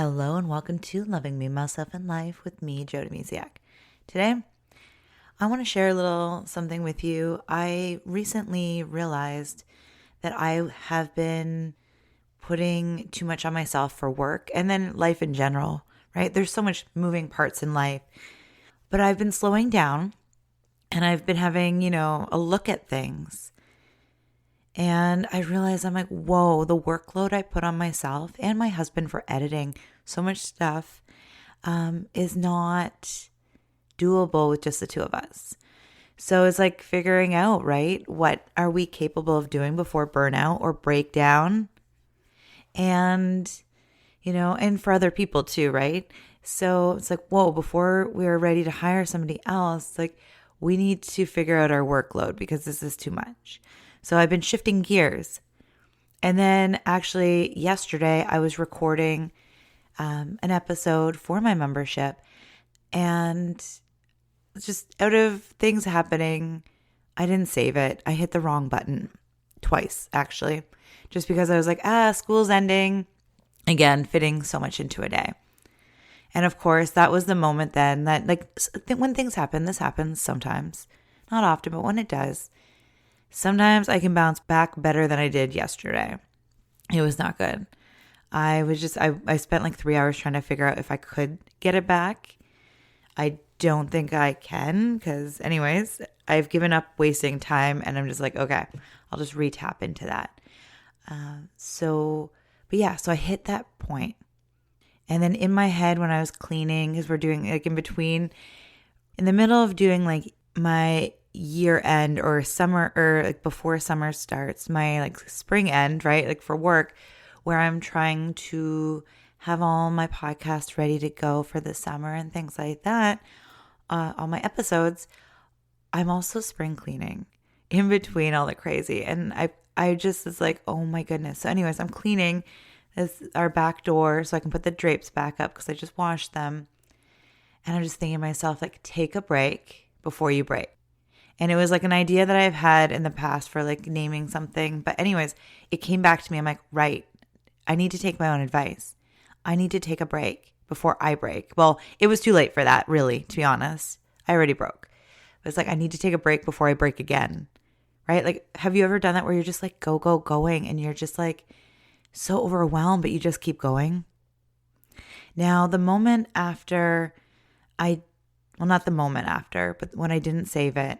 Hello and welcome to Loving Me, Myself, and Life with me, Jody Misiak. Today, I want to share a little something with you. I recently realized that I have been putting too much on myself for work and then life in general, right? There's so much moving parts in life, but I've been slowing down and I've been having, a look at things. And I realized I'm like, whoa, the workload I put on myself and my husband for editing so much stuff is not doable with just the two of us. So it's like figuring out, right? What are we capable of doing before burnout or breakdown? And, and for other people too, right? So it's like, whoa, before we're ready to hire somebody else, like we need to figure out our workload because this is too much. So I've been shifting gears. And then actually yesterday I was recording an episode for my membership, and just out of things happening, I didn't save it. I hit the wrong button twice, actually, just because I was like, school's ending. Again, fitting so much into a day. And of course, that was the moment then that when things happen, this happens sometimes, not often, but when it does, sometimes I can bounce back better than I did yesterday. It was not good. I spent like 3 hours trying to figure out if I could get it back. I don't think I can because anyways, I've given up wasting time and I'm just like, okay, I'll just re-tap into that. So I hit that point. And then in my head when I was cleaning, because we're doing like in the middle of doing like my year end or summer or like before summer starts, my like spring end, right? Like for work, where I'm trying to have all my podcasts ready to go for the summer and things like that, all my episodes. I'm also spring cleaning in between all the crazy. And I just was like, oh my goodness. So anyways, I'm cleaning our back door so I can put the drapes back up because I just washed them. And I'm just thinking to myself, like, take a break before you break. And it was like an idea that I've had in the past for like naming something. But anyways, it came back to me. I'm like, right, I need to take my own advice. I need to take a break before I break. Well, it was too late for that, really, to be honest. I already broke. But it's like, I need to take a break before I break again, right? Like, have you ever done that where you're just like, going, and you're just like so overwhelmed, but you just keep going? Now, the moment after not the moment after, but when I didn't save it,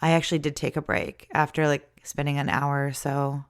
I actually did take a break after like spending an hour or so,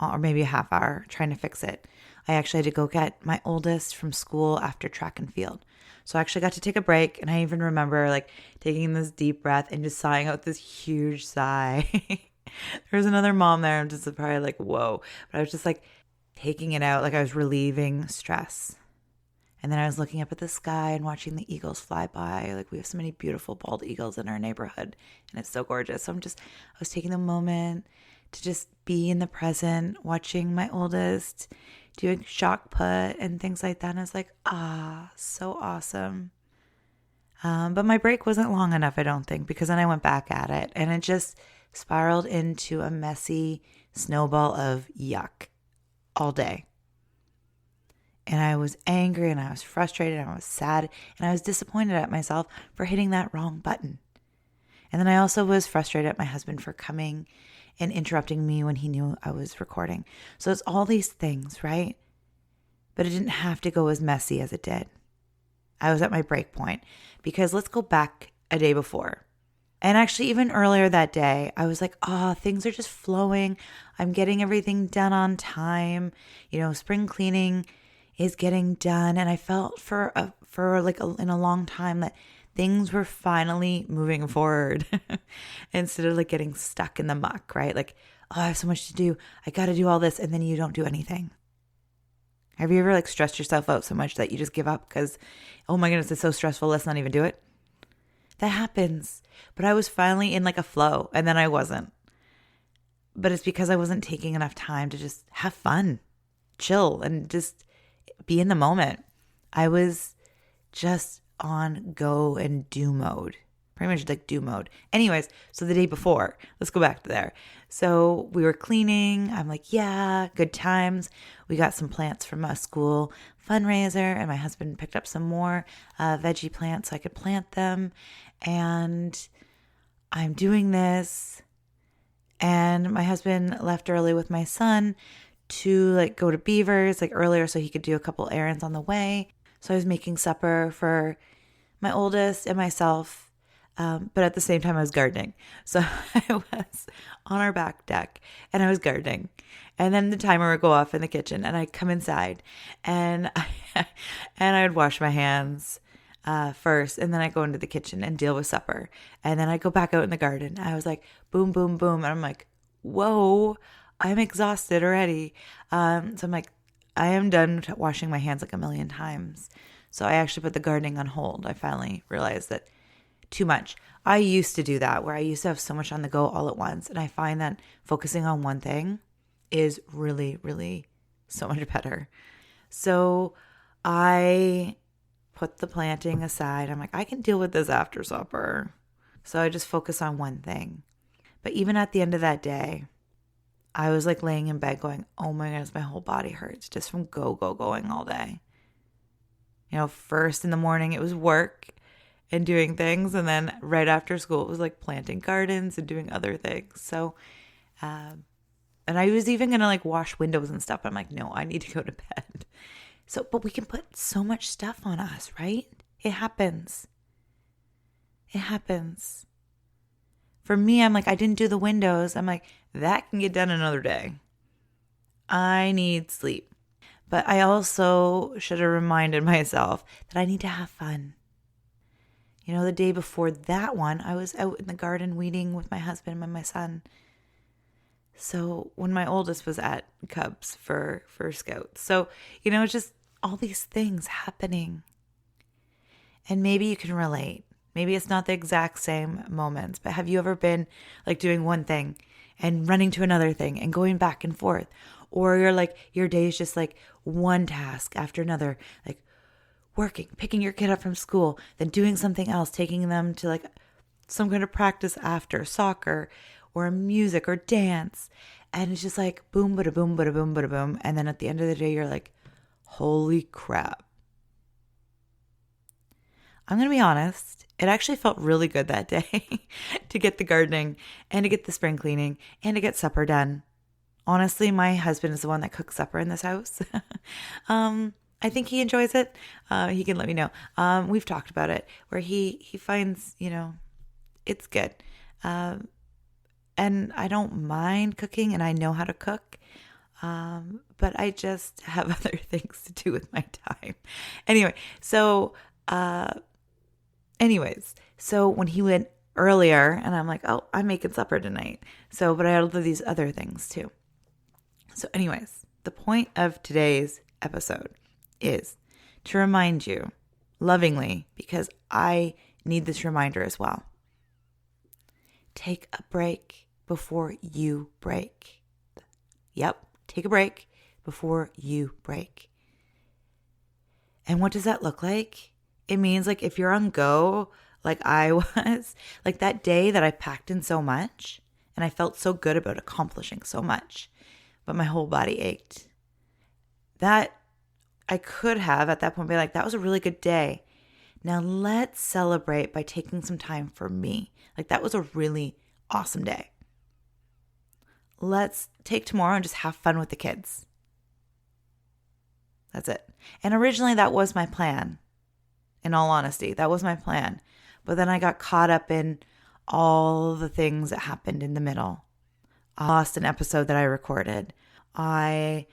or maybe a half hour trying to fix it. I actually had to go get my oldest from school after track and field. So I actually got to take a break. And I even remember like taking this deep breath and just sighing out this huge sigh. There was another mom there. I'm just probably like, whoa. But I was just like taking it out. Like I was relieving stress. And then I was looking up at the sky and watching the eagles fly by. Like we have so many beautiful bald eagles in our neighborhood and it's so gorgeous. So I was taking the moment to just be in the present, watching my oldest doing shock put and things like that. And I was like, so awesome. But my break wasn't long enough, I don't think, because then I went back at it and it just spiraled into a messy snowball of yuck all day. And I was angry and I was frustrated and I was sad and I was disappointed at myself for hitting that wrong button. And then I also was frustrated at my husband for coming and interrupting me when he knew I was recording. So it's all these things, right? But it didn't have to go as messy as it did. I was at my break point because let's go back a day before. And actually even earlier that day, I was like, things are just flowing. I'm getting everything done on time. Spring cleaning is getting done. And I felt in a long time that things were finally moving forward instead of like getting stuck in the muck, right? Like, I have so much to do. I got to do all this. And then you don't do anything. Have you ever like stressed yourself out so much that you just give up because, oh my goodness, it's so stressful. Let's not even do it. That happens. But I was finally in like a flow and then I wasn't. But it's because I wasn't taking enough time to just have fun, chill, and just be in the moment. I was just on go and do mode pretty much like do mode. Anyways, so the day before, let's go back to there. So we were cleaning. I'm like, yeah, good times. We got some plants from a school fundraiser, and my husband picked up some more veggie plants so I could plant them. And I'm doing this, and my husband left early with my son to like go to Beavers like earlier so he could do a couple errands on the way. So I was making supper for my oldest and myself, but at the same time I was gardening. So I was on our back deck and I was gardening. And then the timer would go off in the kitchen, and I'd come inside and I would wash my hands first, and then I go into the kitchen and deal with supper. And then I go back out in the garden. I was like, boom, boom, boom. And I'm like, whoa, I'm exhausted already. So I'm like, I am done washing my hands like a million times. So I actually put the gardening on hold. I finally realized that too much. I used to do that where I used to have so much on the go all at once. And I find that focusing on one thing is really, really so much better. So I put the planting aside. I'm like, I can deal with this after supper. So I just focus on one thing. But even at the end of that day, I was like laying in bed going, oh my goodness, my whole body hurts just from going all day. You know, first in the morning it was work and doing things. And then right after school, it was like planting gardens and doing other things. So, and I was even going to like wash windows and stuff. I'm like, no, I need to go to bed. So, but we can put so much stuff on us, right? It happens. It happens. For me, I'm like, I didn't do the windows. I'm like, that can get done another day. I need sleep. But I also should have reminded myself that I need to have fun. You know, the day before that one, I was out in the garden weeding with my husband and my son. So when my oldest was at Cubs for Scouts. So, you know, it's just all these things happening. And maybe you can relate. Maybe it's not the exact same moments, but have you ever been like doing one thing and running to another thing and going back and forth? Or you're like, your day is just like one task after another, like working, picking your kid up from school, then doing something else, taking them to like some kind of practice after soccer or music or dance. And it's just like boom, bada boom, bada boom, bada boom. And then at the end of the day, you're like, holy crap. I'm going to be honest. It actually felt really good that day to get the gardening and to get the spring cleaning and to get supper done. Honestly, my husband is the one that cooks supper in this house. I think he enjoys it. He can let me know. We've talked about it where he finds, you know, it's good. And I don't mind cooking and I know how to cook. But I just have other things to do with my time. So when he went earlier and I'm like, oh, I'm making supper tonight. So, but I had to do these other things too. So anyways, the point of today's episode is to remind you lovingly, because I need this reminder as well. Take a break before you break. Yep, take a break before you break. And what does that look like? It means like if you're on go, like I was, like that day that I packed in so much and I felt so good about accomplishing so much, but my whole body ached. That I could have at that point be like, that was a really good day. Now let's celebrate by taking some time for me. Like that was a really awesome day. Let's take tomorrow and just have fun with the kids. That's it. And originally that was my plan. In all honesty, that was my plan. But then I got caught up in all the things that happened in the middle. I lost an episode that I recorded. I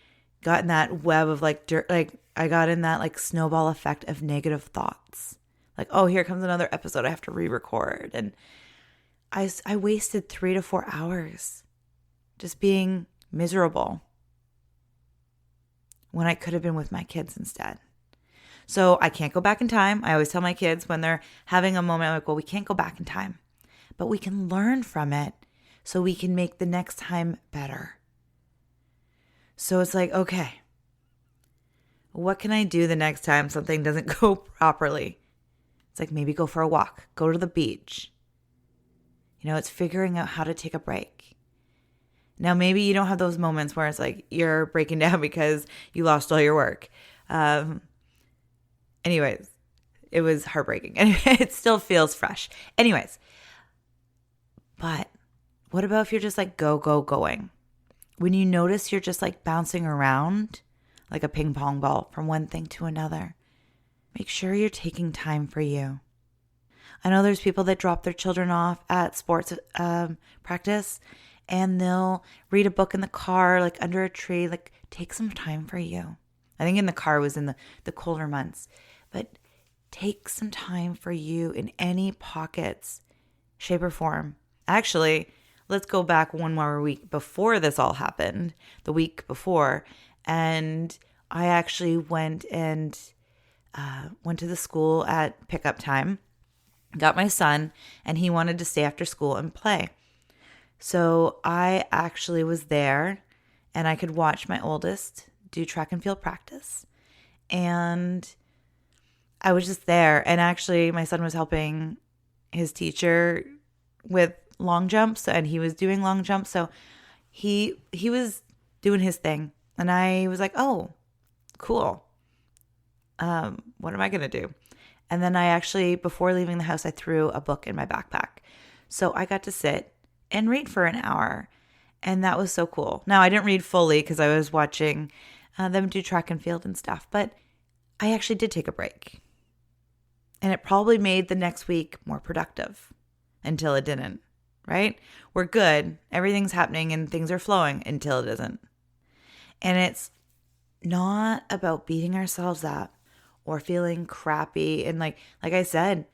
got in that web of like dirt, like I got in that like snowball effect of negative thoughts. Like, oh, here comes another episode I have to re-record. And I wasted 3 to 4 hours just being miserable when I could have been with my kids instead. So I can't go back in time. I always tell my kids when they're having a moment, I'm like, well, we can't go back in time, but we can learn from it so we can make the next time better. So it's like, okay, what can I do the next time something doesn't go properly? It's like maybe go for a walk, go to the beach, It's figuring out how to take a break. Now, maybe you don't have those moments where it's like you're breaking down because you lost all your work. Anyways, it was heartbreaking. It still feels fresh. Anyways, but what about if you're just like going? When you notice you're just like bouncing around like a ping pong ball from one thing to another, make sure you're taking time for you. I know there's people that drop their children off at sports practice and they'll read a book in the car, like under a tree, like take some time for you. I think in the car was in the colder months, but take some time for you in any pockets, shape or form. Actually, let's go back one more week before this all happened, the week before. And I actually went to the school at pickup time, got my son, and he wanted to stay after school and play. So I actually was there and I could watch my oldest do track and field practice. And I was just there. And actually my son was helping his teacher with long jumps and he was doing long jumps. So he was doing his thing. And I was like, oh, cool. What am I going to do? And then I actually, before leaving the house, I threw a book in my backpack. So I got to sit and read for an hour. And that was so cool. Now, I didn't read fully because I was watching them do track and field and stuff. But I actually did take a break. And it probably made the next week more productive until it didn't, right? We're good. Everything's happening and things are flowing until it isn't. And it's not about beating ourselves up or feeling crappy. And like I said,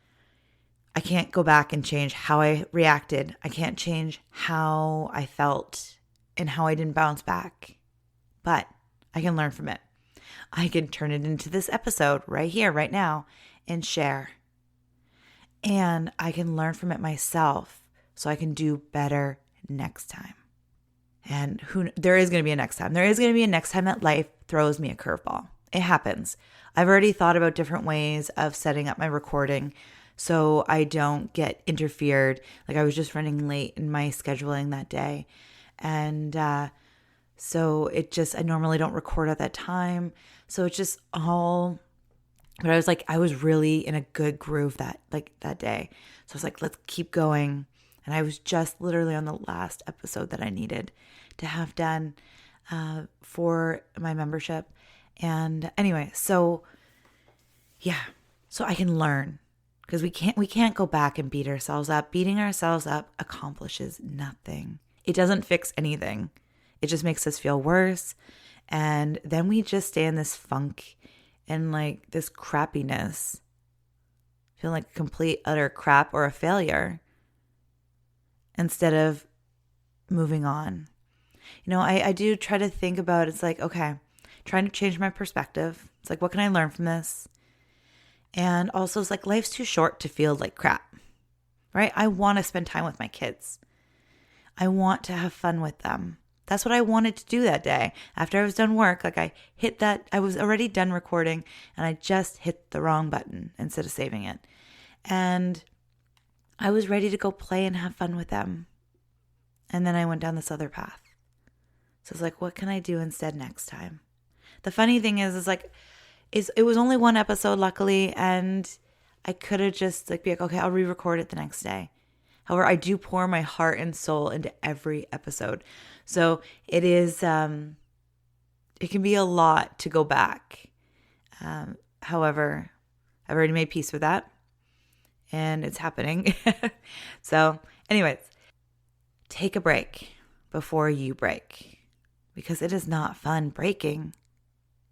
I can't go back and change how I reacted. I can't change how I felt and how I didn't bounce back. But I can learn from it. I can turn it into this episode right here, right now, and share. And I can learn from it myself so I can do better next time. And there is going to be a next time. There is going to be a next time that life throws me a curveball. It happens. I've already thought about different ways of setting up my recording so I don't get interfered. Like I was just running late in my scheduling that day. And so I normally don't record at that time. So it's just all, but I was really in a good groove that day. So I was like, let's keep going. And I was just literally on the last episode that I needed to have done for my membership. And anyway, so I can learn because we can't go back and beat ourselves up. Beating ourselves up accomplishes nothing. It doesn't fix anything. It just makes us feel worse. And then we just stay in this funk and like this crappiness, feeling like complete utter crap or a failure instead of moving on. I do try to think about, it's like, okay, trying to change my perspective. It's like, what can I learn from this? And also it's like, life's too short to feel like crap, right? I want to spend time with my kids. I want to have fun with them. That's what I wanted to do that day. After I was done work, like I was already done recording and I just hit the wrong button instead of saving it. And I was ready to go play and have fun with them. And then I went down this other path. So it's like, what can I do instead next time? The funny thing is it was only one episode, luckily, and I could have just be like, okay, I'll re-record it the next day. However, I do pour my heart and soul into every episode. So it is, it can be a lot to go back. However, I've already made peace with that and it's happening. So anyways, take a break before you break because it is not fun breaking.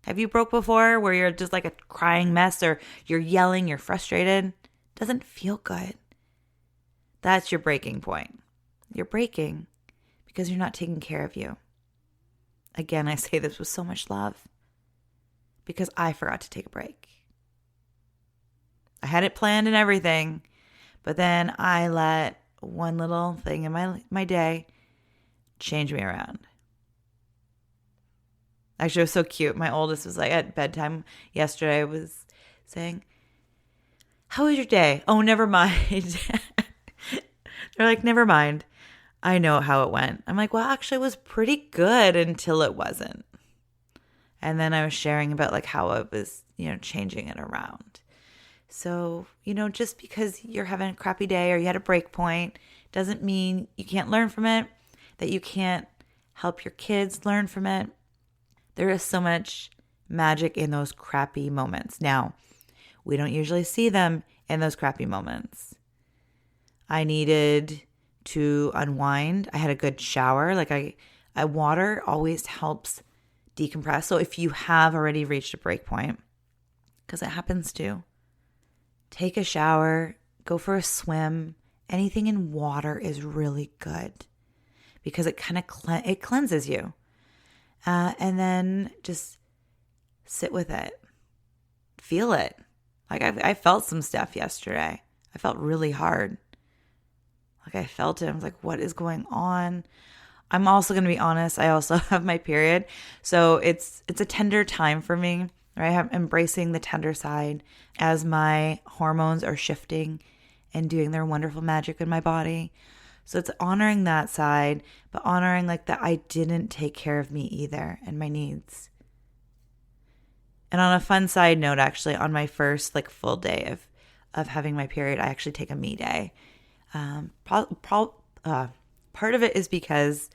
Have you broke before where you're just like a crying mess or you're yelling, you're frustrated? It doesn't feel good. That's your breaking point. You're breaking because you're not taking care of you. Again, I say this with so much love because I forgot to take a break. I had it planned and everything, but then I let one little thing in my day change me around. Actually, it was so cute. My oldest was like at bedtime yesterday, I was saying, how was your day? Oh, never mind. They're like, never mind. I know how it went. I'm like, well, actually, it was pretty good until it wasn't. And then I was sharing about like how I was, changing it around. So, just because you're having a crappy day or you had a break point doesn't mean you can't learn from it, that you can't help your kids learn from it. There is so much magic in those crappy moments. Now, we don't usually see them in those crappy moments. I needed to unwind. I had a good shower. Water always helps decompress. So if you have already reached a break point, because it happens too, take a shower, go for a swim. Anything in water is really good because it kind of it cleanses you. And then just sit with it. Feel it. Like I felt some stuff yesterday. I felt really hard. Like I felt it. I was like, what is going on? I'm also going to be honest. I also have my period. So it's a tender time for me, right? I'm embracing the tender side as my hormones are shifting and doing their wonderful magic in my body. So it's honoring that side, but honoring like that I didn't take care of me either and my needs. And on a fun side note, actually, on my first like full day of having my period, I actually take a me day. Part of it is because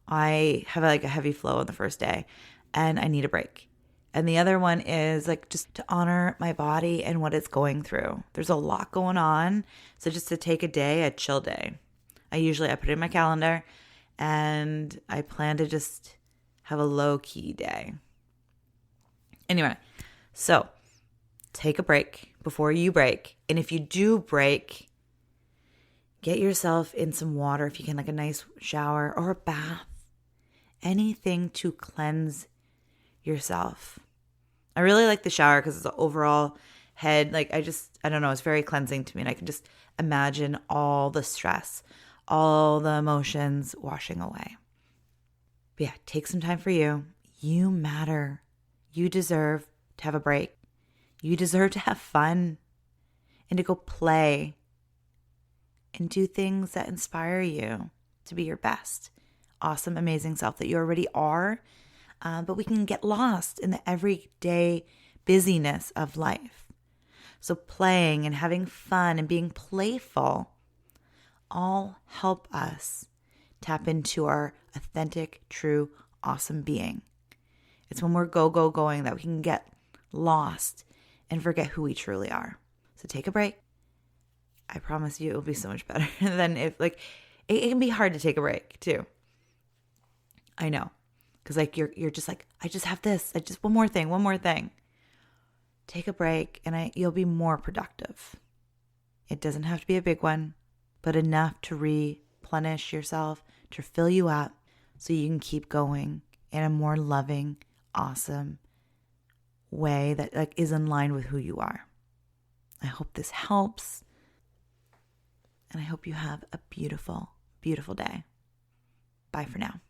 I have like a heavy flow on the first day and I need a break. And the other one is like just to honor my body and what it's going through. There's a lot going on. So just to take a day, a chill day. I put it in my calendar and I plan to just have a low key day. Anyway, so take a break before you break. And if you do break, get yourself in some water if you can, like a nice shower or a bath. Anything to cleanse yourself. I really like the shower because it's an overall head. Like I don't know, it's very cleansing to me. And I can just imagine all the stress, all the emotions washing away. But yeah, take some time for you. You matter. You deserve to have a break. You deserve to have fun and to go play and do things that inspire you to be your best, awesome, amazing self that you already are. But we can get lost in the everyday busyness of life. So playing and having fun and being playful all help us tap into our authentic, true, awesome being. It's when we're going that we can get lost and forget who we truly are. So take a break. I promise you it will be so much better than if it can be hard to take a break too. I know. Because you're just like, I just have this. I just one more thing. Take a break and you'll be more productive. It doesn't have to be a big one, but enough to replenish yourself, to fill you up so you can keep going in a more loving, awesome way that is in line with who you are. I hope this helps. And I hope you have a beautiful, beautiful day. Bye for now.